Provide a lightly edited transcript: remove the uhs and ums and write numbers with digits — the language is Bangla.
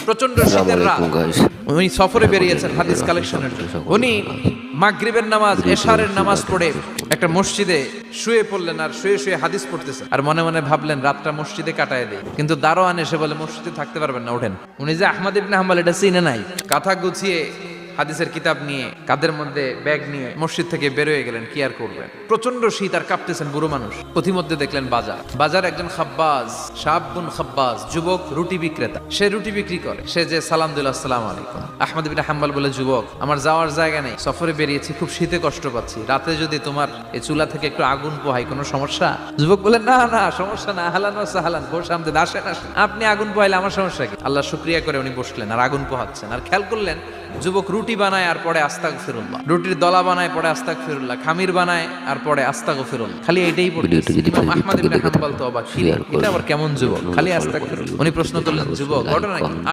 প্রচন্ড শীতের রাত, উনি সফরে বেরিয়েছেন হাদিস কালেকশনের জন্য। উনি মাগরিবের নামাজ, এশারের নামাজ পড়ে একটা মসজিদে শুয়ে পড়লেন, আর শুয়ে শুয়ে হাদিস পড়তেছেন, আর মনে মনে ভাবলেন রাতটা মসজিদে কাটায় দেয়। কিন্তু দারোয়ান এসে বলে মসজিদে থাকতে পারবেন না, ওঠেন। উনি যে আহমদ ইবনে হাম্বল এটা চিনে নাই, কাঁথা গুছিয়ে হাদিসের কিতাব নিয়ে কাঁধের মধ্যে ব্যাগ নিয়ে মসজিদ থেকে বের হয়ে গেলেন। কি আর করবেন, প্রচন্ড শীত, আর কাঁপতেছেন বুড়ো মানুষ। পথিমধ্যে দেখলেন বাজার একজন খাব্বাজ, শাবুন খাব্বাজ, যুবক রুটি বিক্রেতা। সে রুটি বিক্রি করে। সে যে সালাম দিল, আসসালামু আলাইকুম। আহমদ ইবনে হাম্বল বলে, যুবক, আমার যাওয়ার জায়গা নেই, সফরে বেরিয়েছি, খুব শীতে কষ্ট পাচ্ছি, রাতে যদি তোমার এই চুলা থেকে একটু আগুন পোহাই কোনো সমস্যা? যুবক বলে, না না সমস্যা না, আহলান ওয়া সাহলান, বস আমদের, আসেন আসেন, আপনি আগুন পোহাইলে আমার সমস্যা কি? আল্লাহ শুকরিয়া করে উনি বসলেন আর আগুন পোহাচ্ছেন। আর খেয়াল করলেন যুবক রুটি বানায় আর পরে আস্তাগফিরুল্লাহ, রুটির দলা বানায় পরে আস্তাগফিরুল্লাহ, খামির বানায় আর পরে আস্তাগফিরুল্লাহ, খালি এটাই পড়তেছে। ইমাম আহমদ ইবনে হাম্বল তো অবাক, এটা আবার কেমন যুবক, খালি আস্তাগফিরুল্লাহ। উনি প্রশ্ন করলেন, যুবক ঘটনা কি?